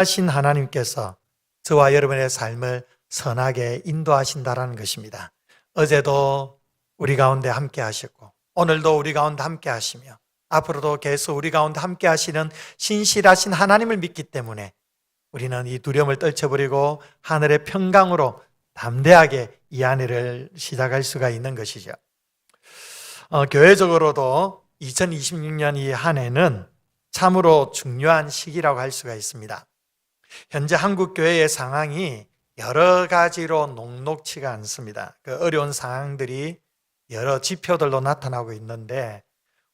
하신 하나님께서 저와 여러분의 삶을 선하게 인도하신다라는 것입니다. 어제도 우리 가운데 함께 하셨고 오늘도 우리 가운데 함께 하시며 앞으로도 계속 우리 가운데 함께 하시는 신실하신 하나님을 믿기 때문에 우리는 이 두려움을 떨쳐버리고 하늘의 평강으로 담대하게 이 한 해를 시작할 수가 있는 것이죠. 교회적으로도 2026년 이 한 해는 참으로 중요한 시기라고 할 수가 있습니다. 현재 한국 교회의 상황이 여러 가지로 녹록치가 않습니다. 그 어려운 상황들이 여러 지표들로 나타나고 있는데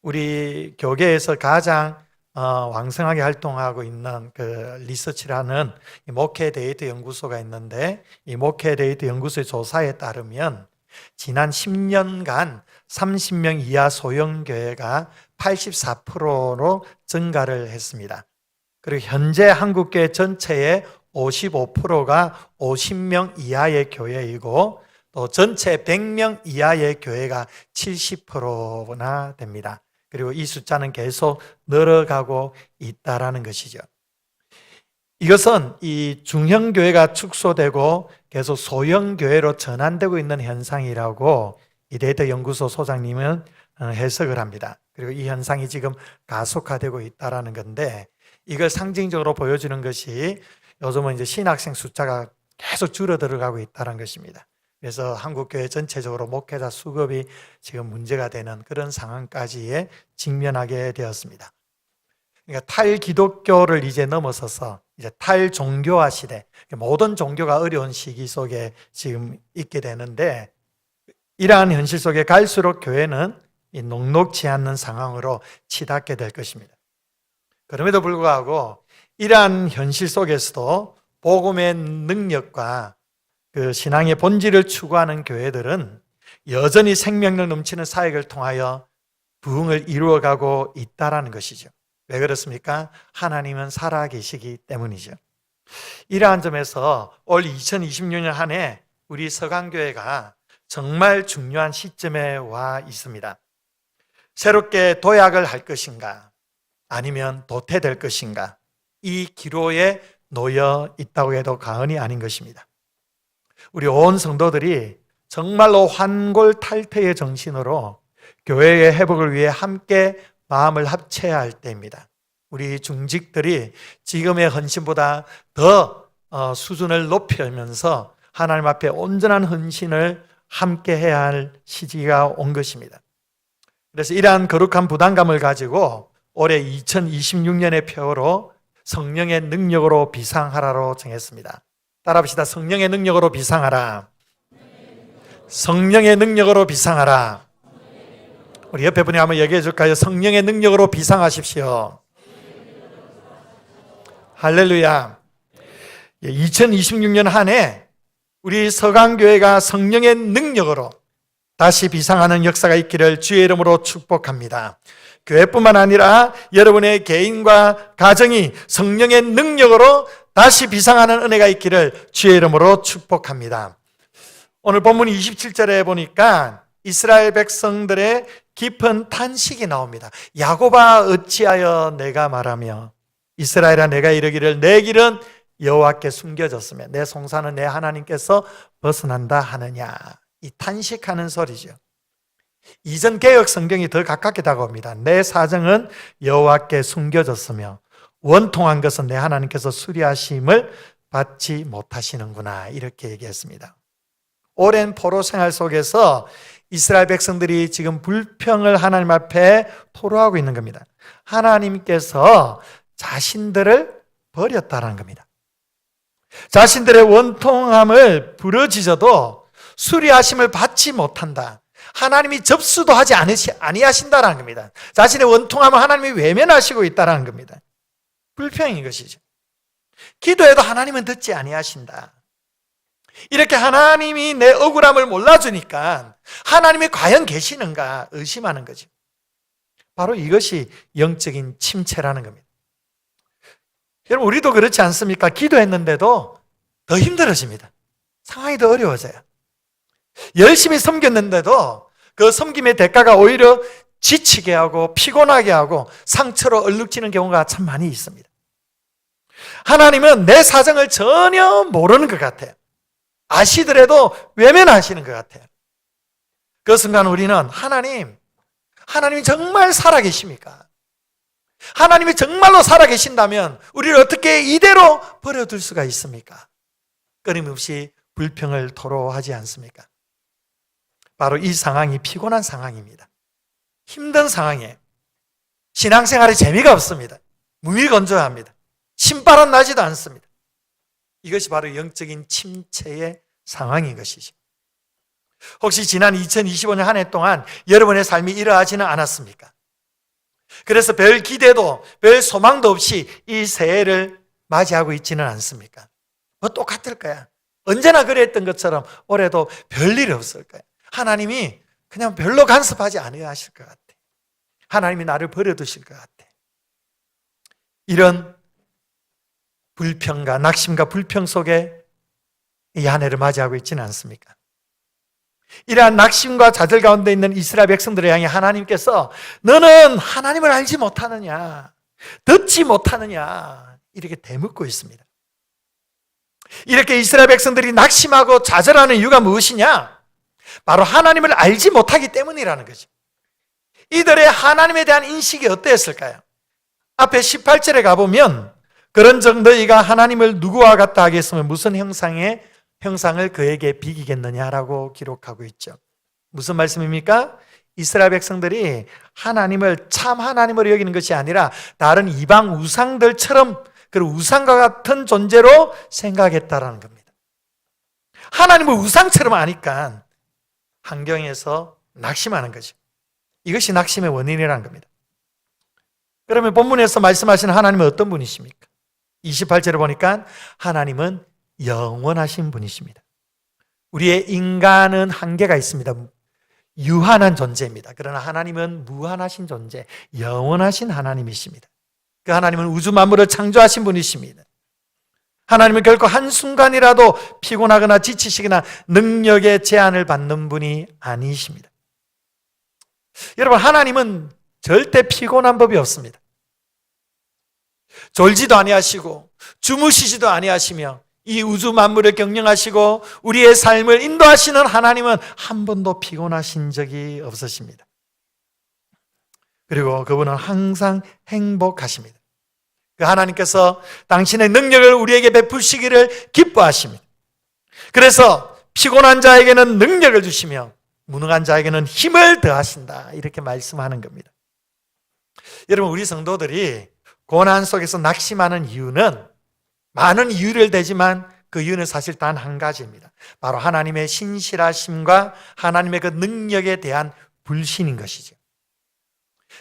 우리 교계에서 가장 왕성하게 활동하고 있는 그 리서치라는 목회 데이터 연구소가 있는데 이 목회 데이터 연구소의 조사에 따르면 지난 10년간 30명 이하 소형교회가 84%로 증가를 했습니다. 그리고 현재 한국교회 전체의 55%가 50명 이하의 교회이고 또 전체 100명 이하의 교회가 70%나 됩니다. 그리고 이 숫자는 계속 늘어가고 있다라는 것이죠. 이것은 이 중형교회가 축소되고 계속 소형교회로 전환되고 있는 현상이라고 이 데이터 연구소 소장님은 해석을 합니다. 그리고 이 현상이 지금 가속화되고 있다라는 건데 이걸 상징적으로 보여주는 것이 요즘은 이제 신학생 숫자가 계속 줄어들어가고 있다는 것입니다. 그래서 한국교회 전체적으로 목회자 수급이 지금 문제가 되는 그런 상황까지에 직면하게 되었습니다. 그러니까 탈기독교를 이제 넘어서서 이제 탈종교화 시대, 모든 종교가 어려운 시기 속에 지금 있게 되는데 이러한 현실 속에 갈수록 교회는 이 녹록지 않는 상황으로 치닫게 될 것입니다. 그럼에도 불구하고 이러한 현실 속에서도 복음의 능력과 그 신앙의 본질을 추구하는 교회들은 여전히 생명력 넘치는 사역을 통하여 부흥을 이루어가고 있다는 것이죠. 왜 그렇습니까? 하나님은 살아계시기 때문이죠. 이러한 점에서 올 2026년 한 해 우리 서강교회가 정말 중요한 시점에 와 있습니다. 새롭게 도약을 할 것인가 아니면 도태될 것인가 이 기로에 놓여 있다고 해도 과언이 아닌 것입니다. 우리 온 성도들이 정말로 환골탈태의 정신으로 교회의 회복을 위해 함께 마음을 합쳐야 할 때입니다. 우리 중직들이 지금의 헌신보다 더 수준을 높이면서 하나님 앞에 온전한 헌신을 함께 해야 할 시기가 온 것입니다. 그래서 이러한 거룩한 부담감을 가지고 올해 2026년의 표어로 성령의 능력으로 비상하라로 정했습니다. 따라합시다. 성령의 능력으로 비상하라. 성령의 능력으로 비상하라. 우리 옆에 분이 한번 얘기해 줄까요? 성령의 능력으로 비상하십시오. 할렐루야. 2026년 한 해 우리 서강교회가 성령의 능력으로 다시 비상하는 역사가 있기를 주의 이름으로 축복합니다. 교회뿐만 아니라 여러분의 개인과 가정이 성령의 능력으로 다시 비상하는 은혜가 있기를 주의 이름으로 축복합니다. 오늘 본문 27절에 보니까 이스라엘 백성들의 깊은 탄식이 나옵니다. 야곱아 어찌하여 내가 말하며 이스라엘아 내가 이르기를 내 길은 여호와께 숨겨졌으며 내 송사는 내 하나님께서 벗어난다 하느냐. 이 탄식하는 소리죠. 이전 개역 성경이 더 가깝게 다가옵니다. 내 사정은 여호와께 숨겨졌으며 원통한 것은 내 하나님께서 수리하심을 받지 못하시는구나 이렇게 얘기했습니다. 오랜 포로 생활 속에서 이스라엘 백성들이 지금 불평을 하나님 앞에 토로하고 있는 겁니다. 하나님께서 자신들을 버렸다는 겁니다. 자신들의 원통함을 부르짖어도 수리하심을 받지 못한다. 하나님이 접수도 하지 아니하신다라는 겁니다. 자신의 원통함을 하나님이 외면하시고 있다라는 겁니다. 불평인 것이죠. 기도해도 하나님은 듣지 아니하신다. 이렇게 하나님이 내 억울함을 몰라주니까 하나님이 과연 계시는가 의심하는 거죠. 바로 이것이 영적인 침체라는 겁니다. 여러분 우리도 그렇지 않습니까? 기도했는데도 더 힘들어집니다. 상황이 더 어려워져요. 열심히 섬겼는데도 그 섬김의 대가가 오히려 지치게 하고 피곤하게 하고 상처로 얼룩지는 경우가 참 많이 있습니다. 하나님은 내 사정을 전혀 모르는 것 같아요. 아시더라도 외면하시는 것 같아요. 그 순간 우리는 하나님이 정말 살아계십니까? 하나님이 정말로 살아계신다면 우리를 어떻게 이대로 버려둘 수가 있습니까? 끊임없이 불평을 토로하지 않습니까? 바로 이 상황이 피곤한 상황입니다. 힘든 상황이에요. 신앙생활에 재미가 없습니다. 무미건조합니다. 신바람 나지도 않습니다. 이것이 바로 영적인 침체의 상황인 것이죠. 혹시 지난 2025년 한 해 동안 여러분의 삶이 이러하지는 않았습니까? 그래서 별 기대도 별 소망도 없이 이 새해를 맞이하고 있지는 않습니까? 뭐 똑같을 거야. 언제나 그랬던 것처럼 올해도 별일 없을 거야. 하나님이 그냥 별로 간섭하지 않아야 하실 것 같아. 하나님이 나를 버려두실 것 같아. 이런 불평과 낙심과 불평 속에 이 한 해를 맞이하고 있지는 않습니까? 이러한 낙심과 좌절 가운데 있는 이스라엘 백성들을 향해 하나님께서 너는 하나님을 알지 못하느냐, 듣지 못하느냐 이렇게 되묻고 있습니다. 이렇게 이스라엘 백성들이 낙심하고 좌절하는 이유가 무엇이냐? 바로 하나님을 알지 못하기 때문이라는 거죠. 이들의 하나님에 대한 인식이 어떠했을까요? 앞에 18절에 가보면 그런즉 너희가 하나님을 누구와 같다 하겠으면 무슨 형상을 그에게 비기겠느냐라고 기록하고 있죠. 무슨 말씀입니까? 이스라엘 백성들이 하나님을 참 하나님으로 여기는 것이 아니라 다른 이방 우상들처럼 그 우상과 같은 존재로 생각했다라는 겁니다. 하나님을 우상처럼 아니까 환경에서 낙심하는 거죠. 이것이 낙심의 원인이라는 겁니다. 그러면 본문에서 말씀하시는 하나님은 어떤 분이십니까? 28절에 보니까 하나님은 영원하신 분이십니다. 우리의 인간은 한계가 있습니다. 유한한 존재입니다. 그러나 하나님은 무한하신 존재, 영원하신 하나님이십니다. 그 하나님은 우주 만물을 창조하신 분이십니다. 하나님은 결코 한순간이라도 피곤하거나 지치시거나 능력의 제한을 받는 분이 아니십니다. 여러분, 하나님은 절대 피곤한 법이 없습니다. 졸지도 아니하시고 주무시지도 아니하시며 이 우주 만물을 경영하시고 우리의 삶을 인도하시는 하나님은 한 번도 피곤하신 적이 없으십니다. 그리고 그분은 항상 행복하십니다. 그 하나님께서 당신의 능력을 우리에게 베푸시기를 기뻐하십니다. 그래서 피곤한 자에게는 능력을 주시며 무능한 자에게는 힘을 더하신다 이렇게 말씀하는 겁니다. 여러분, 우리 성도들이 고난 속에서 낙심하는 이유는 많은 이유를 대지만 그 이유는 사실 단 한 가지입니다. 바로 하나님의 신실하심과 하나님의 그 능력에 대한 불신인 것이죠.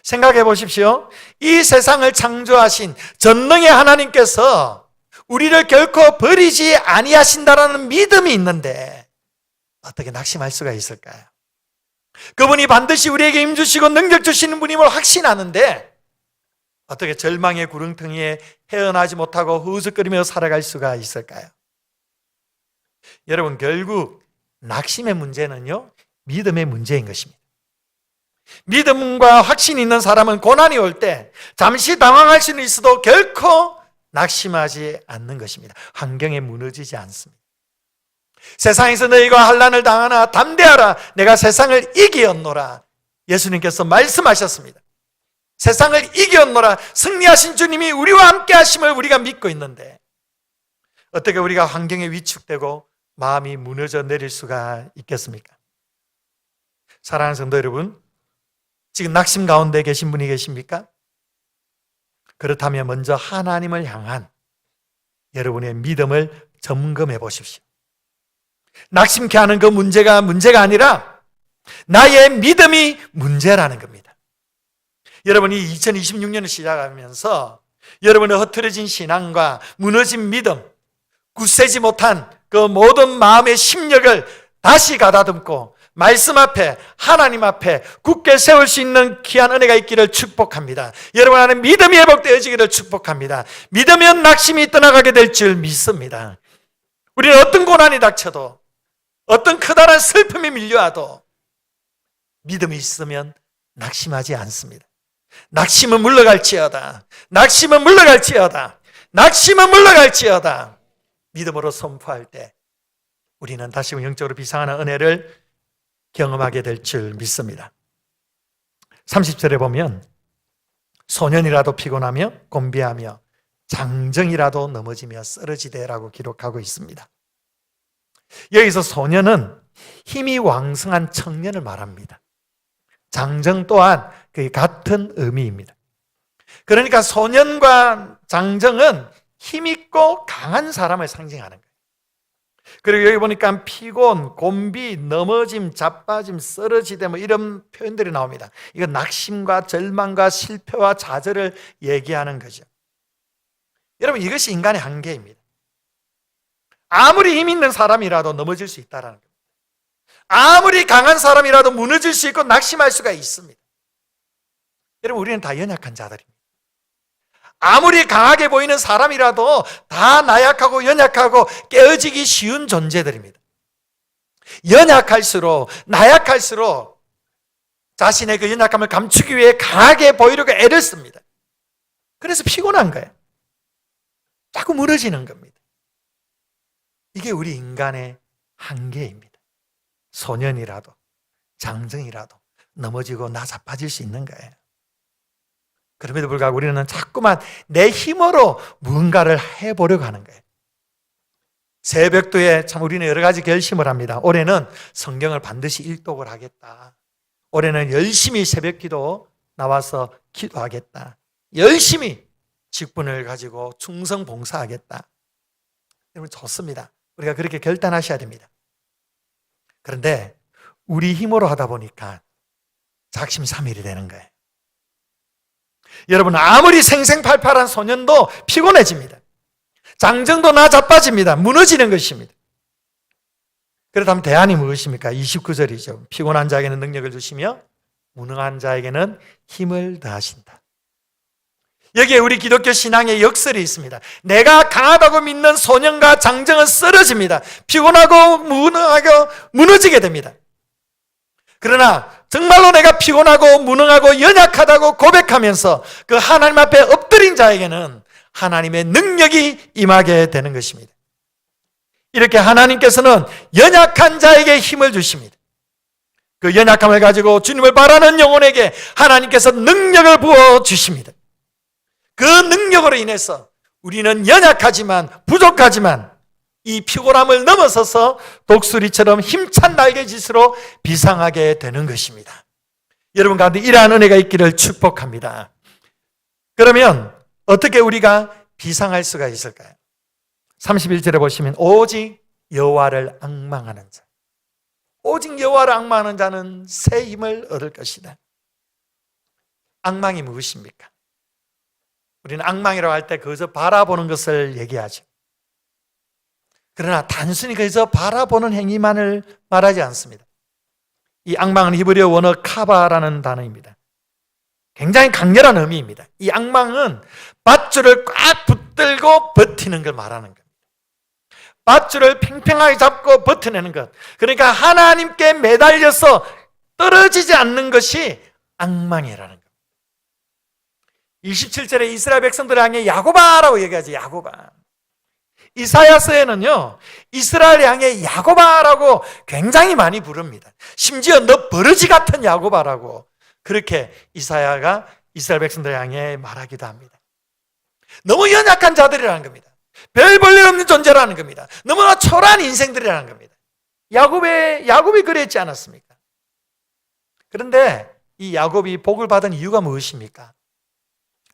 생각해 보십시오. 이 세상을 창조하신 전능의 하나님께서 우리를 결코 버리지 아니하신다라는 믿음이 있는데 어떻게 낙심할 수가 있을까요? 그분이 반드시 우리에게 힘주시고 능력 주시는 분임을 확신하는데 어떻게 절망의 구렁텅이에 헤어나지 못하고 후스거리며 살아갈 수가 있을까요? 여러분, 결국 낙심의 문제는요, 믿음의 문제인 것입니다. 믿음과 확신이 있는 사람은 고난이 올 때 잠시 당황할 수는 있어도 결코 낙심하지 않는 것입니다. 환경에 무너지지 않습니다. 세상에서 너희가 환난을 당하나 담대하라, 내가 세상을 이기었노라. 예수님께서 말씀하셨습니다. 세상을 이겼노라. 승리하신 주님이 우리와 함께 하심을 우리가 믿고 있는데 어떻게 우리가 환경에 위축되고 마음이 무너져 내릴 수가 있겠습니까? 사랑하는 성도 여러분, 지금 낙심 가운데 계신 분이 계십니까? 그렇다면 먼저 하나님을 향한 여러분의 믿음을 점검해 보십시오. 낙심케 하는 그 문제가 아니라 나의 믿음이 문제라는 겁니다. 여러분이 2026년을 시작하면서 여러분의 흐트러진 신앙과 무너진 믿음, 굳세지 못한 그 모든 마음의 심력을 다시 가다듬고 말씀 앞에, 하나님 앞에 굳게 세울 수 있는 귀한 은혜가 있기를 축복합니다. 여러분 안에 믿음이 회복되어지기를 축복합니다. 믿으면 낙심이 떠나가게 될 줄 믿습니다. 우리는 어떤 고난이 닥쳐도, 어떤 커다란 슬픔이 밀려와도 믿음이 있으면 낙심하지 않습니다. 낙심은 물러갈지어다. 낙심은 물러갈지어다. 낙심은 물러갈지어다. 믿음으로 선포할 때 우리는 다시 영적으로 비상하는 은혜를 경험하게 될 줄 믿습니다. 30절에 보면 소년이라도 피곤하며 곤비하며 장정이라도 넘어지며 쓰러지되라고 기록하고 있습니다. 여기서 소년은 힘이 왕성한 청년을 말합니다. 장정 또한 그 같은 의미입니다. 그러니까 소년과 장정은 힘있고 강한 사람을 상징하는 거예요. 그리고 여기 보니까 피곤, 곤비, 넘어짐, 자빠짐, 쓰러지대 뭐 이런 표현들이 나옵니다. 이건 낙심과 절망과 실패와 좌절을 얘기하는 거죠. 여러분, 이것이 인간의 한계입니다. 아무리 힘 있는 사람이라도 넘어질 수 있다는 겁니다. 아무리 강한 사람이라도 무너질 수 있고 낙심할 수가 있습니다. 여러분, 우리는 다 연약한 자들입니다. 아무리 강하게 보이는 사람이라도 다 나약하고 연약하고 깨어지기 쉬운 존재들입니다. 연약할수록, 나약할수록 자신의 그 연약함을 감추기 위해 강하게 보이려고 애를 씁니다. 그래서 피곤한 거예요. 자꾸 무너지는 겁니다. 이게 우리 인간의 한계입니다. 소년이라도 장정이라도 넘어지고 나자빠질 수 있는 거예요. 그럼에도 불구하고 우리는 자꾸만 내 힘으로 무언가를 해보려고 하는 거예요. 새벽도에 참 우리는 여러 가지 결심을 합니다. 올해는 성경을 반드시 일독을 하겠다. 올해는 열심히 새벽기도 나와서 기도하겠다. 열심히 직분을 가지고 충성 봉사하겠다. 여러분, 좋습니다. 우리가 그렇게 결단하셔야 됩니다. 그런데 우리 힘으로 하다 보니까 작심삼일이 되는 거예요. 여러분, 아무리 생생팔팔한 소년도 피곤해집니다. 장정도 나자빠집니다. 무너지는 것입니다. 그렇다면 대안이 무엇입니까? 29절이죠. 피곤한 자에게는 능력을 주시며 무능한 자에게는 힘을 더하신다. 여기에 우리 기독교 신앙의 역설이 있습니다. 내가 강하다고 믿는 소년과 장정은 쓰러집니다. 피곤하고 무능하고 무너지게 됩니다. 그러나 정말로 내가 피곤하고 무능하고 연약하다고 고백하면서 그 하나님 앞에 엎드린 자에게는 하나님의 능력이 임하게 되는 것입니다. 이렇게 하나님께서는 연약한 자에게 힘을 주십니다. 그 연약함을 가지고 주님을 바라는 영혼에게 하나님께서 능력을 부어주십니다. 그 능력으로 인해서 우리는 연약하지만 부족하지만 이 피곤함을 넘어서서 독수리처럼 힘찬 날개짓으로 비상하게 되는 것입니다. 여러분 가운데 이러한 은혜가 있기를 축복합니다. 그러면 어떻게 우리가 비상할 수가 있을까요? 31절에 보시면 오직 여호와를 앙망하는 자, 오직 여호와를 앙망하는 자는 새 힘을 얻을 것이다. 앙망이 무엇입니까? 우리는 앙망이라고 할 때 그저 바라보는 것을 얘기하죠. 그러나 단순히 그저 바라보는 행위만을 말하지 않습니다. 이 앙망은 히브리어 원어 카바라는 단어입니다. 굉장히 강렬한 의미입니다. 이 앙망은 밧줄을 꽉 붙들고 버티는 걸 말하는 겁니다. 밧줄을 팽팽하게 잡고 버텨내는 것. 그러니까 하나님께 매달려서 떨어지지 않는 것이 앙망이라는 겁니다. 27절에 이스라엘 백성들을 향해 야곱아라고 얘기하지. 야곱아. 이사야서에는요, 이스라엘 향해 야곱아라고 굉장히 많이 부릅니다. 심지어 너 버러지 같은 야곱아라고 그렇게 이사야가 이스라엘 백성들 향해 말하기도 합니다. 너무 연약한 자들이라는 겁니다. 별 볼 일 없는 존재라는 겁니다. 너무나 초라한 인생들이라는 겁니다. 야곱이 그랬지 않았습니까? 그런데 이 야곱이 복을 받은 이유가 무엇입니까?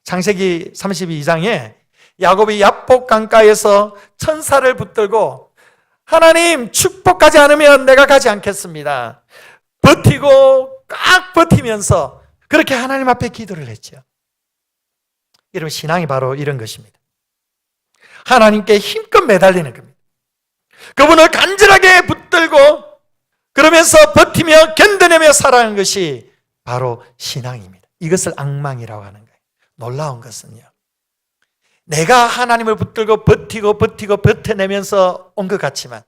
창세기 32장에 야곱이 야복 강가에서 천사를 붙들고 하나님 축복하지 않으면 내가 가지 않겠습니다. 버티고 꽉 버티면서 그렇게 하나님 앞에 기도를 했죠. 여러분, 신앙이 바로 이런 것입니다. 하나님께 힘껏 매달리는 겁니다. 그분을 간절하게 붙들고 그러면서 버티며 견뎌내며 살아가는 것이 바로 신앙입니다. 이것을 앙망이라고 하는 거예요. 놀라운 것은요, 내가 하나님을 붙들고 버티고 버텨내면서 온 것 같지만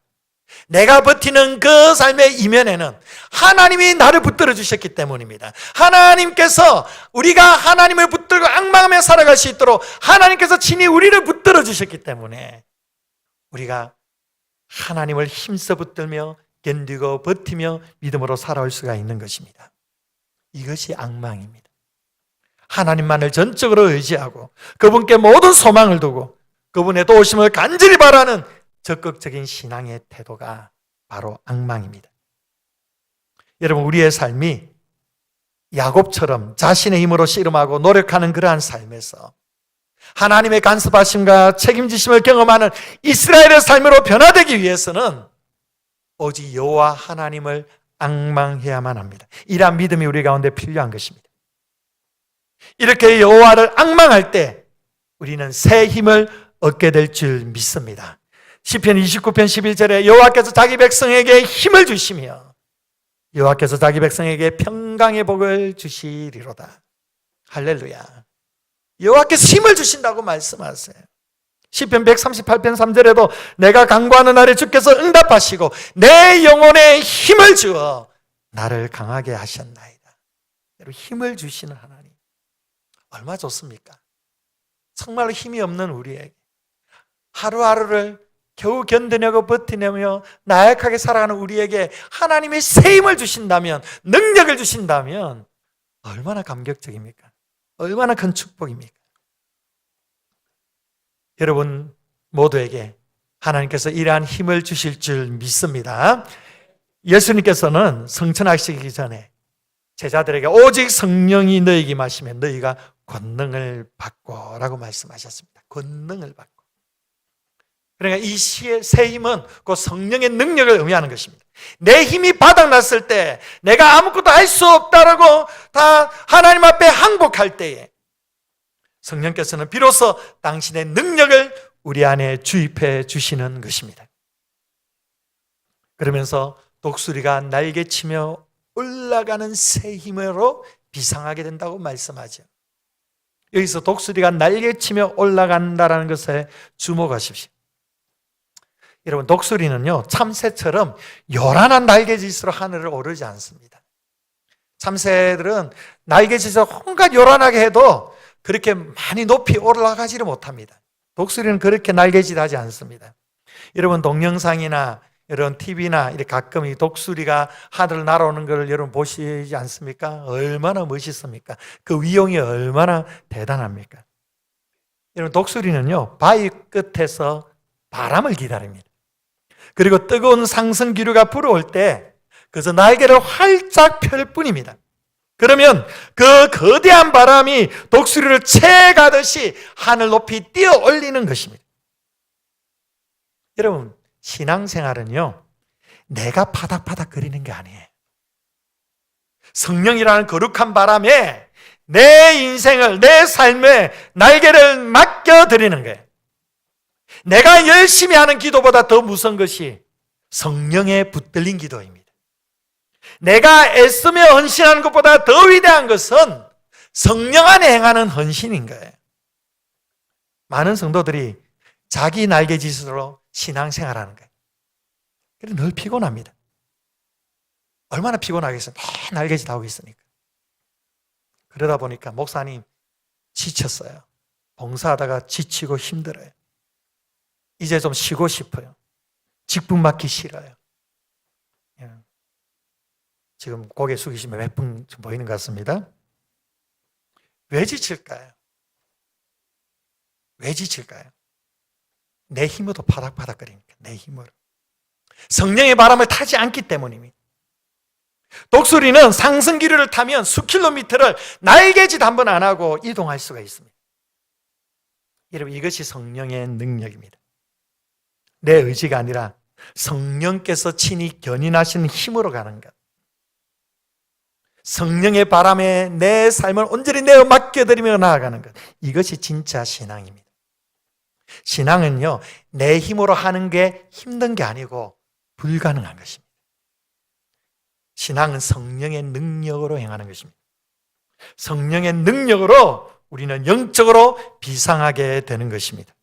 내가 버티는 그 삶의 이면에는 하나님이 나를 붙들어 주셨기 때문입니다. 하나님께서 우리가 하나님을 붙들고 넘어지고 앙망하며 살아갈 수 있도록 하나님께서 친히 우리를 붙들어 주셨기 때문에 우리가 하나님을 힘써 붙들며 견디고 버티며 믿음으로 살아올 수가 있는 것입니다. 이것이 앙망입니다. 하나님만을 전적으로 의지하고 그분께 모든 소망을 두고 그분의 도우심을 간절히 바라는 적극적인 신앙의 태도가 바로 앙망입니다. 여러분, 우리의 삶이 야곱처럼 자신의 힘으로 씨름하고 노력하는 그러한 삶에서 하나님의 간섭하심과 책임지심을 경험하는 이스라엘의 삶으로 변화되기 위해서는 오직 여호와 하나님을 앙망해야만 합니다. 이러한 믿음이 우리 가운데 필요한 것입니다. 이렇게 여호와를 앙망할 때 우리는 새 힘을 얻게 될 줄 믿습니다. 시편 29편 11절에 여호와께서 자기 백성에게 힘을 주시며 여호와께서 자기 백성에게 평강의 복을 주시리로다. 할렐루야. 여호와께서 힘을 주신다고 말씀하세요. 시편 138편 3절에도 내가 간구하는 날에 주께서 응답하시고 내 영혼에 힘을 주어 나를 강하게 하셨나이다. 여러분, 힘을 주시는 하나님 얼마나 좋습니까? 정말로 힘이 없는 우리에게 하루하루를 겨우 견디려고 버티려며 나약하게 살아가는 우리에게 하나님의 새 힘을 주신다면, 능력을 주신다면 얼마나 감격적입니까? 얼마나 큰 축복입니까? 여러분 모두에게 하나님께서 이러한 힘을 주실 줄 믿습니다. 예수님께서는 성천하시기 전에 제자들에게 오직 성령이 너희에게 임하시면 너희가 권능을 받고 라고 말씀하셨습니다. 권능을 받고. 그러니까 이 새 힘은 그 성령의 능력을 의미하는 것입니다. 내 힘이 바닥났을 때, 내가 아무것도 할 수 없다라고 다 하나님 앞에 항복할 때에 성령께서는 비로소 당신의 능력을 우리 안에 주입해 주시는 것입니다. 그러면서 독수리가 날개치며 올라가는 새 힘으로 비상하게 된다고 말씀하죠. 여기서 독수리가 날개치며 올라간다는 것에 주목하십시오. 여러분, 독수리는요 참새처럼 요란한 날개짓으로 하늘을 오르지 않습니다. 참새들은 날개짓을 온갖 요란하게 해도 그렇게 많이 높이 올라가지를 못합니다. 독수리는 그렇게 날개짓하지 않습니다. 여러분, 동영상이나 이런 TV나 이렇게 가끔 이 독수리가 하늘을 날아오는 걸 여러분 보시지 않습니까? 얼마나 멋있습니까? 그 위용이 얼마나 대단합니까? 여러분, 독수리는요 바위 끝에서 바람을 기다립니다. 그리고 뜨거운 상승 기류가 불어올 때 그래서 날개를 활짝 펼 뿐입니다. 그러면 그 거대한 바람이 독수리를 채가듯이 하늘 높이 뛰어 올리는 것입니다. 여러분, 신앙생활은요 내가 파닥파닥 거리는 게 아니에요. 성령이라는 거룩한 바람에 내 인생을, 내 삶에 날개를 맡겨드리는 거예요. 내가 열심히 하는 기도보다 더 무서운 것이 성령에 붙들린 기도입니다. 내가 애쓰며 헌신하는 것보다 더 위대한 것은 성령 안에 행하는 헌신인 거예요. 많은 성도들이 자기 날개짓으로 신앙생활하는 거예요. 그래서 늘 피곤합니다. 얼마나 피곤하겠어요. 매 날개짓 하고 있으니까. 그러다 보니까 목사님 지쳤어요. 봉사하다가 지치고 힘들어요. 이제 좀 쉬고 싶어요. 직분 맡기 싫어요. 지금 고개 숙이시면 몇 분 보이는 것 같습니다. 왜 지칠까요? 왜 지칠까요? 내 힘으로 파닥파닥거리니까, 내 힘으로. 성령의 바람을 타지 않기 때문입니다. 독수리는 상승 기류를 타면 수킬로미터를 날개짓 한 번 안 하고 이동할 수가 있습니다. 여러분, 이것이 성령의 능력입니다. 내 의지가 아니라 성령께서 친히 견인하시는 힘으로 가는 것. 성령의 바람에 내 삶을 온전히 내어 맡겨드리며 나아가는 것. 이것이 진짜 신앙입니다. 신앙은요, 내 힘으로 하는 게 힘든 게 아니고 불가능한 것입니다. 신앙은 성령의 능력으로 행하는 것입니다. 성령의 능력으로 우리는 영적으로 비상하게 되는 것입니다.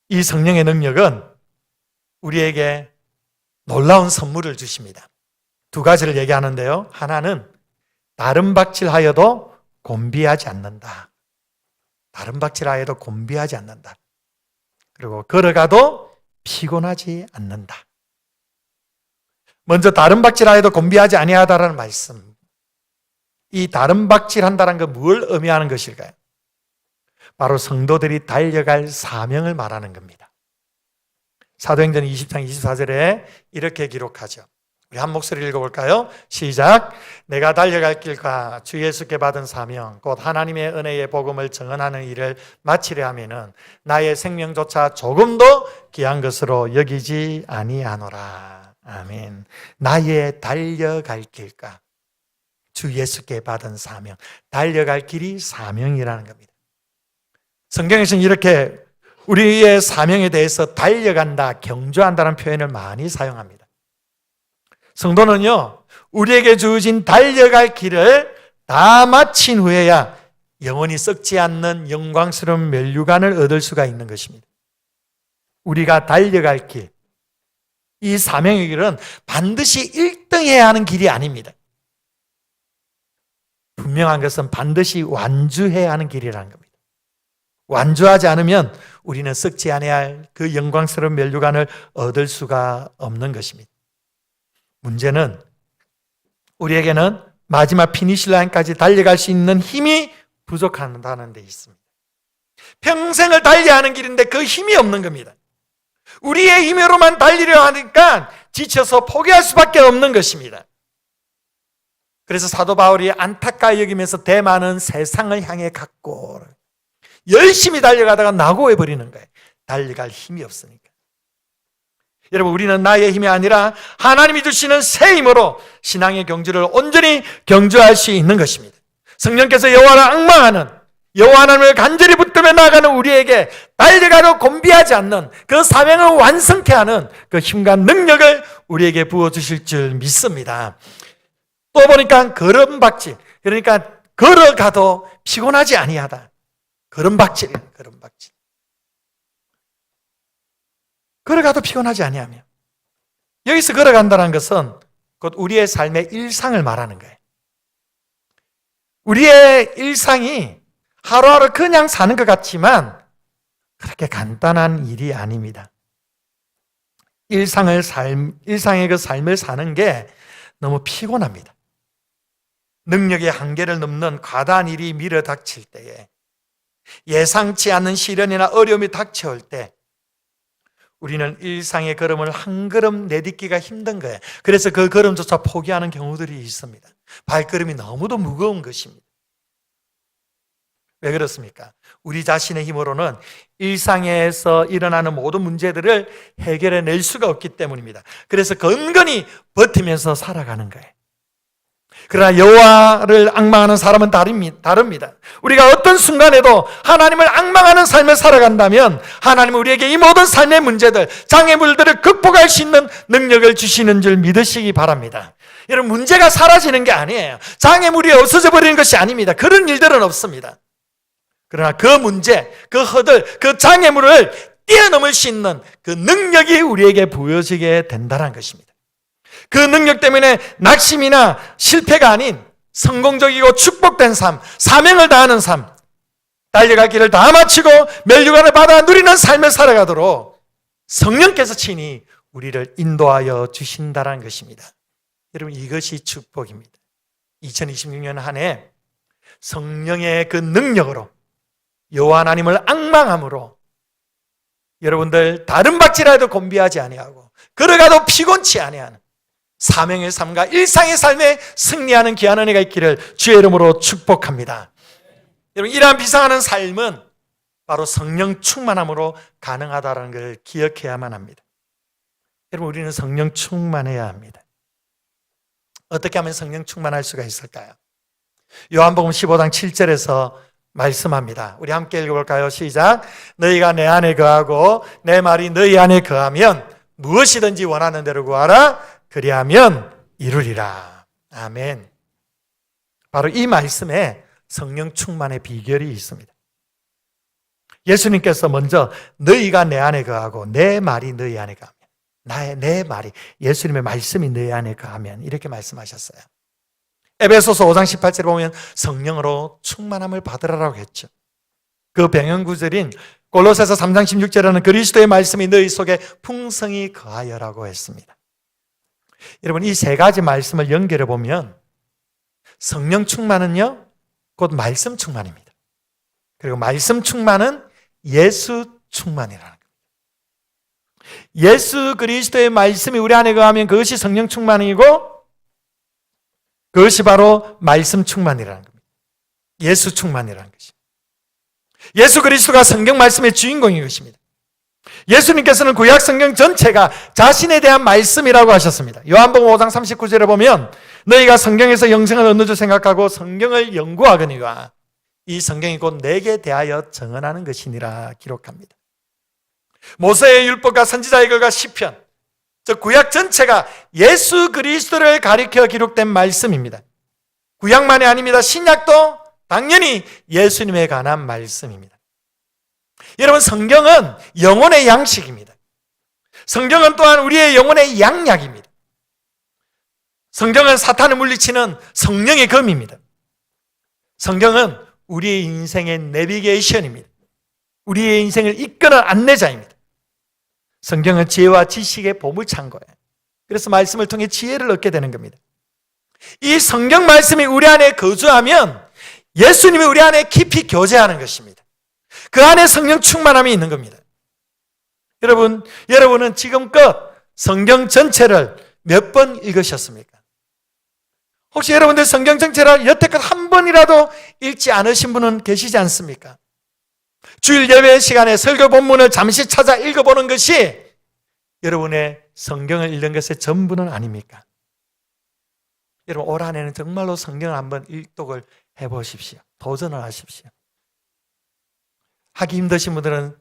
이 성령의 능력은 우리에게 놀라운 선물을 주십니다. 두 가지를 얘기하는데요. 하나는 다른 박질하여도 곤비하지 않는다. 다른 밭이라 해도 곤비하지 않는다. 그리고 걸어가도 피곤하지 않는다. 먼저 다른 밭이라 해도 곤비하지 아니하다라는 말씀. 이 다른 밭일한다는 건 뭘 의미하는 것일까요? 바로 성도들이 달려갈 사명을 말하는 겁니다. 사도행전 20장 24절에 이렇게 기록하죠. 우리 한 목소리 읽어볼까요? 시작. 내가 달려갈 길과 주 예수께 받은 사명 곧 하나님의 은혜의 복음을 증언하는 일을 마치려 하면은 나의 생명조차 조금도 귀한 것으로 여기지 아니하노라. 아멘. 나의 달려갈 길과 주 예수께 받은 사명. 달려갈 길이 사명이라는 겁니다. 성경에서는 이렇게 우리의 사명에 대해서 달려간다, 경주한다는 표현을 많이 사용합니다. 성도는요, 우리에게 주어진 달려갈 길을 다 마친 후에야 영원히 썩지 않는 영광스러운 면류관을 얻을 수가 있는 것입니다. 우리가 달려갈 길, 이 사명의 길은 반드시 1등해야 하는 길이 아닙니다. 분명한 것은 반드시 완주해야 하는 길이라는 겁니다. 완주하지 않으면 우리는 썩지 아니할 그 영광스러운 면류관을 얻을 수가 없는 것입니다. 문제는 우리에게는 마지막 피니시 라인까지 달려갈 수 있는 힘이 부족하다는 데 있습니다. 평생을 달려야 하는 길인데 그 힘이 없는 겁니다. 우리의 힘으로만 달리려 하니까 지쳐서 포기할 수밖에 없는 것입니다. 그래서 사도 바울이 안타까이 여기면서 대만은 세상을 향해 갔고 열심히 달려가다가 낙오해버리는 거예요. 달려갈 힘이 없으니까. 여러분, 우리는 나의 힘이 아니라 하나님이 주시는 새 힘으로 신앙의 경주를 온전히 경주할 수 있는 것입니다. 성령께서 여호와를 앙망하는, 여호와 하나님을 간절히 붙들며 나아가는 우리에게 달려가도 곤비하지 않는 그 사명을 완성케 하는 그 힘과 능력을 우리에게 부어주실 줄 믿습니다. 또 보니까 걸음박질, 그러니까 걸어가도 피곤하지 아니하다. 걸음박질이에요. 걸음박질. 걸어가도 피곤하지 아니하며, 여기서 걸어간다는 것은 곧 우리의 삶의 일상을 말하는 거예요. 우리의 일상이 하루하루 그냥 사는 것 같지만 그렇게 간단한 일이 아닙니다. 일상의 그 삶을 사는 게 너무 피곤합니다. 능력의 한계를 넘는 과다한 일이 밀어닥칠 때에, 예상치 않는 시련이나 어려움이 닥쳐올 때 우리는 일상의 걸음을 한 걸음 내딛기가 힘든 거예요. 그래서 그 걸음조차 포기하는 경우들이 있습니다. 발걸음이 너무도 무거운 것입니다. 왜 그렇습니까? 우리 자신의 힘으로는 일상에서 일어나는 모든 문제들을 해결해낼 수가 없기 때문입니다. 그래서 건건히 버티면서 살아가는 거예요. 그러나 여호와를 앙망하는 사람은 다릅니다. 우리가 어떤 순간에도 하나님을 앙망하는 삶을 살아간다면 하나님은 우리에게 이 모든 삶의 문제들, 장애물들을 극복할 수 있는 능력을 주시는 줄 믿으시기 바랍니다. 여러분, 문제가 사라지는 게 아니에요. 장애물이 없어져 버리는 것이 아닙니다. 그런 일들은 없습니다. 그러나 그 문제, 그 허들, 그 장애물을 뛰어넘을 수 있는 그 능력이 우리에게 부여지게 된다는 것입니다. 그 능력 때문에 낙심이나 실패가 아닌 성공적이고 축복된 삶, 사명을 다하는 삶, 달려갈 길을 다 마치고 면류관을 받아 누리는 삶을 살아가도록 성령께서 친히 우리를 인도하여 주신다는 것입니다. 여러분, 이것이 축복입니다. 2026년 한 해 성령의 그 능력으로 여호와 하나님을 앙망함으로 여러분들 다른 박질라도 곤비하지 아니하고 걸어가도 피곤치 아니하는 사명의 삶과 일상의 삶에 승리하는 귀한 은혜가 있기를 주의 이름으로 축복합니다. 여러분, 이러한 비상하는 삶은 바로 성령 충만함으로 가능하다는 걸 기억해야만 합니다. 여러분, 우리는 성령 충만해야 합니다. 어떻게 하면 성령 충만할 수가 있을까요? 요한복음 15장 7절에서 말씀합니다. 우리 함께 읽어볼까요? 시작. 너희가 내 안에 거하고 내 말이 너희 안에 거하면 무엇이든지 원하는 대로 구하라. 그리하면 이루리라. 아멘. 바로 이 말씀에 성령 충만의 비결이 있습니다. 예수님께서 먼저 너희가 내 안에 거하고 내 말이 너희 안에 거하면, 내 말이, 예수님의 말씀이 너희 안에 거하면 이렇게 말씀하셨어요. 에베소서 5장 18절에 보면 성령으로 충만함을 받으라고 했죠. 그 병행구절인 골로새서 3장 16절에는 그리스도의 말씀이 너희 속에 풍성히 거하여라고 했습니다. 여러분, 이 세 가지 말씀을 연결해 보면 성령 충만은요, 곧 말씀 충만입니다. 그리고 말씀 충만은 예수 충만이라는 겁니다. 예수 그리스도의 말씀이 우리 안에 거하면 그것이 성령 충만이고 그것이 바로 말씀 충만이라는 겁니다. 예수 충만이라는 것이. 예수 그리스도가 성경 말씀의 주인공인 것입니다. 예수님께서는 구약 성경 전체가 자신에 대한 말씀이라고 하셨습니다. 요한복음 5장 39절에 보면 너희가 성경에서 영생을 얻는 줄 생각하고 성경을 연구하거니와 이 성경이 곧 내게 대하여 증언하는 것이니라 기록합니다. 모세의 율법과 선지자의 글과 시편, 즉 구약 전체가 예수 그리스도를 가리켜 기록된 말씀입니다. 구약만이 아닙니다. 신약도 당연히 예수님에 관한 말씀입니다. 여러분, 성경은 영혼의 양식입니다. 성경은 또한 우리의 영혼의 양약입니다. 성경은 사탄을 물리치는 성령의 검입니다. 성경은 우리의 인생의 내비게이션입니다. 우리의 인생을 이끄는 안내자입니다. 성경은 지혜와 지식의 보물창고예요. 그래서 말씀을 통해 지혜를 얻게 되는 겁니다. 이 성경 말씀이 우리 안에 거주하면 예수님이 우리 안에 깊이 교제하는 것입니다. 그 안에 성령 충만함이 있는 겁니다. 여러분은 지금껏 성경 전체를 몇 번 읽으셨습니까? 혹시 여러분들 성경 전체를 여태껏 한 번이라도 읽지 않으신 분은 계시지 않습니까? 주일 예배 시간에 설교 본문을 잠시 찾아 읽어보는 것이 여러분의 성경을 읽는 것의 전부는 아닙니까? 여러분, 올 한 해는 정말로 성경을 한번 읽독을 해보십시오. 도전을 하십시오. 하기 힘드신 분들은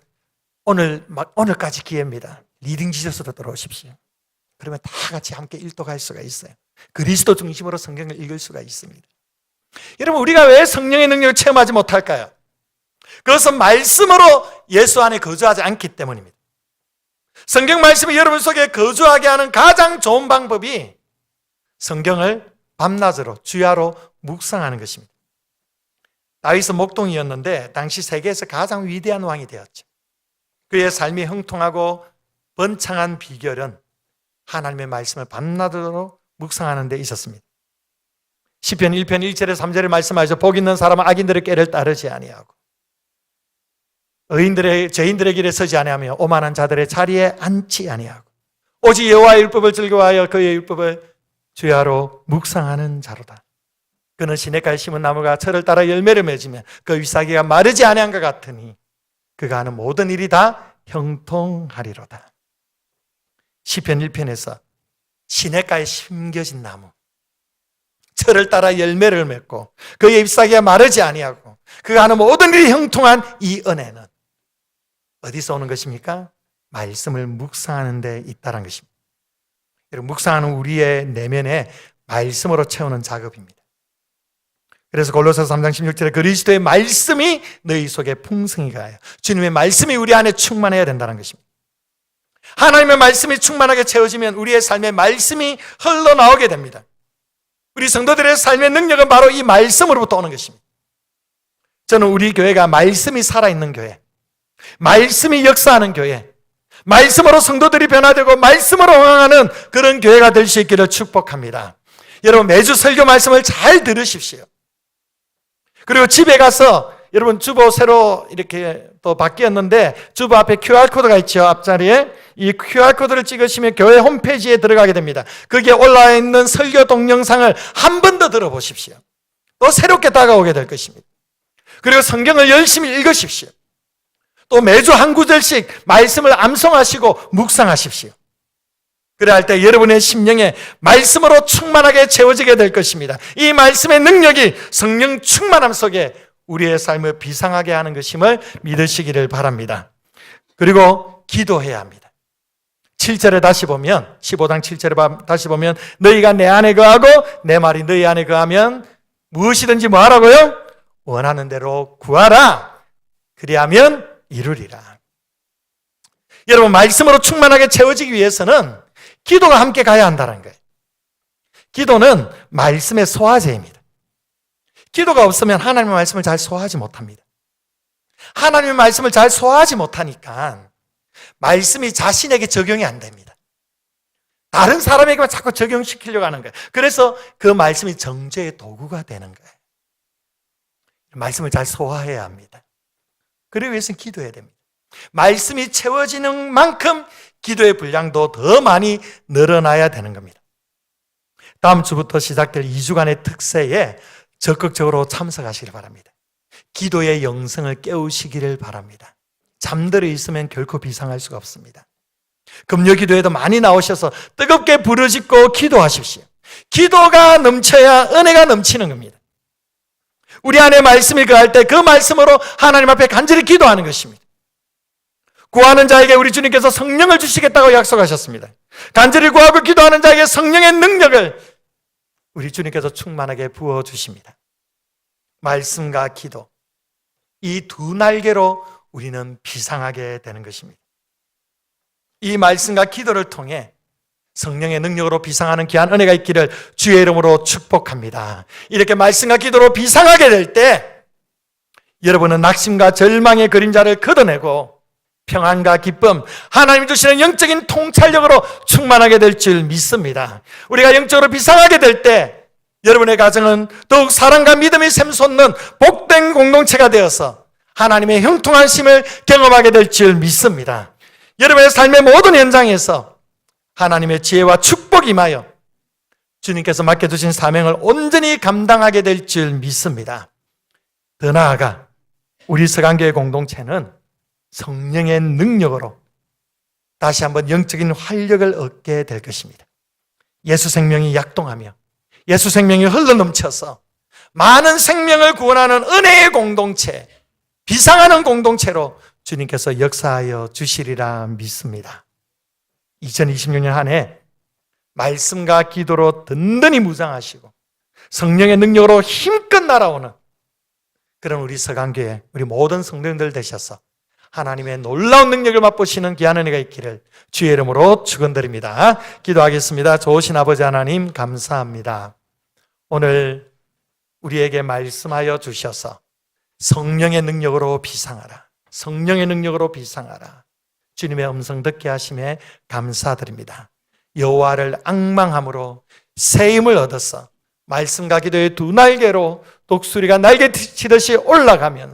오늘까지 기회입니다. 리딩 지저스로 들어오십시오. 그러면 다 같이 함께 일독할 수가 있어요. 그리스도 중심으로 성경을 읽을 수가 있습니다. 여러분, 우리가 왜 성령의 능력을 체험하지 못할까요? 그것은 말씀으로 예수 안에 거주하지 않기 때문입니다. 성경 말씀이 여러분 속에 거주하게 하는 가장 좋은 방법이 성경을 밤낮으로 주야로 묵상하는 것입니다. 다윗은 목동이었는데 당시 세계에서 가장 위대한 왕이 되었죠. 그의 삶이 형통하고 번창한 비결은 하나님의 말씀을 밤낮으로 묵상하는 데 있었습니다. 시편 1편 1절에 3절에 말씀하셔서 복 있는 사람은 악인들의 꾀를 따르지 아니하고 죄인들의 길에 서지 아니하며 오만한 자들의 자리에 앉지 아니하고 오직 여호와의 율법을 즐거워하여 그의 율법을 주야로 묵상하는 자로다. 그는 시냇가에 심은 나무가 철을 따라 열매를 맺으며 그 잎사귀가 마르지 아니한 것 같으니 그가 하는 모든 일이 다 형통하리로다. 시편 1편에서 시냇가에 심겨진 나무, 철을 따라 열매를 맺고 그의 잎사귀가 마르지 아니하고 그가 하는 모든 일이 형통한 이 은혜는 어디서 오는 것입니까? 말씀을 묵상하는 데 있다는 것입니다. 여러분, 묵상하는 우리의 내면에 말씀으로 채우는 작업입니다. 그래서 골로새서 3장 16절에 그리스도의 말씀이 너희 속에 풍성히 가요. 주님의 말씀이 우리 안에 충만해야 된다는 것입니다. 하나님의 말씀이 충만하게 채워지면 우리의 삶에 말씀이 흘러나오게 됩니다. 우리 성도들의 삶의 능력은 바로 이 말씀으로부터 오는 것입니다. 저는 우리 교회가 말씀이 살아있는 교회, 말씀이 역사하는 교회, 말씀으로 성도들이 변화되고 말씀으로 흥하는 그런 교회가 될 수 있기를 축복합니다. 여러분, 매주 설교 말씀을 잘 들으십시오. 그리고 집에 가서 여러분 주보 새로 이렇게 또 바뀌었는데 주보 앞에 QR코드가 있죠. 앞자리에 이 QR코드를 찍으시면 교회 홈페이지에 들어가게 됩니다. 거기에 올라와 있는 설교 동영상을 한 번 더 들어보십시오. 또 새롭게 다가오게 될 것입니다. 그리고 성경을 열심히 읽으십시오. 또 매주 한 구절씩 말씀을 암송하시고 묵상하십시오. 그래야 할 때 여러분의 심령에 말씀으로 충만하게 채워지게 될 것입니다. 이 말씀의 능력이 성령 충만함 속에 우리의 삶을 비상하게 하는 것임을 믿으시기를 바랍니다. 그리고 기도해야 합니다. 7절에 다시 보면 15장 7절에 다시 보면 너희가 내 안에 거하고 내 말이 너희 안에 거하면 무엇이든지 뭐 하라고요? 원하는 대로 구하라. 그리하면 이루리라. 여러분, 말씀으로 충만하게 채워지기 위해서는 기도가 함께 가야 한다는 거예요. 기도는 말씀의 소화제입니다. 기도가 없으면 하나님의 말씀을 잘 소화하지 못합니다. 하나님의 말씀을 잘 소화하지 못하니까 말씀이 자신에게 적용이 안 됩니다. 다른 사람에게만 자꾸 적용시키려고 하는 거예요. 그래서 그 말씀이 정죄의 도구가 되는 거예요. 말씀을 잘 소화해야 합니다. 그러기 위해서는 기도해야 됩니다. 말씀이 채워지는 만큼 기도의 분량도 더 많이 늘어나야 되는 겁니다. 다음 주부터 시작될 2주간의 특세에 적극적으로 참석하시길 바랍니다. 기도의 영성을 깨우시기를 바랍니다. 잠들어 있으면 결코 비상할 수가 없습니다. 금요 기도에도 많이 나오셔서 뜨겁게 부르짖고 기도하십시오. 기도가 넘쳐야 은혜가 넘치는 겁니다. 우리 안에 말씀이 거할 때 그 말씀으로 하나님 앞에 간절히 기도하는 것입니다. 구하는 자에게 우리 주님께서 성령을 주시겠다고 약속하셨습니다. 간절히 구하고 기도하는 자에게 성령의 능력을 우리 주님께서 충만하게 부어주십니다. 말씀과 기도, 이 두 날개로 우리는 비상하게 되는 것입니다. 이 말씀과 기도를 통해 성령의 능력으로 비상하는 귀한 은혜가 있기를 주의 이름으로 축복합니다. 이렇게 말씀과 기도로 비상하게 될 때 여러분은 낙심과 절망의 그림자를 걷어내고 평안과 기쁨, 하나님 주시는 영적인 통찰력으로 충만하게 될 줄 믿습니다. 우리가 영적으로 비상하게 될 때 여러분의 가정은 더욱 사랑과 믿음이 샘솟는 복된 공동체가 되어서 하나님의 형통하심을 경험하게 될 줄 믿습니다. 여러분의 삶의 모든 현장에서 하나님의 지혜와 축복이 임하여 주님께서 맡겨주신 사명을 온전히 감당하게 될 줄 믿습니다. 더 나아가 우리 서강교회 공동체는 성령의 능력으로 다시 한번 영적인 활력을 얻게 될 것입니다. 예수 생명이 약동하며 예수 생명이 흘러넘쳐서 많은 생명을 구원하는 은혜의 공동체, 비상하는 공동체로 주님께서 역사하여 주시리라 믿습니다. 2026년 한 해 말씀과 기도로 든든히 무장하시고 성령의 능력으로 힘껏 날아오는 그런 우리 서강교회, 우리 모든 성도님들 되셔서 하나님의 놀라운 능력을 맛보시는 귀한 은혜가 있기를 주의 이름으로 축원드립니다. 기도하겠습니다. 좋으신 아버지 하나님 감사합니다. 오늘 우리에게 말씀하여 주셔서 성령의 능력으로 비상하라, 성령의 능력으로 비상하라, 주님의 음성 듣게 하심에 감사드립니다. 여호와를 앙망함으로 새 힘을 얻어서 말씀과 기도의 두 날개로 독수리가 날개 치듯이 올라가면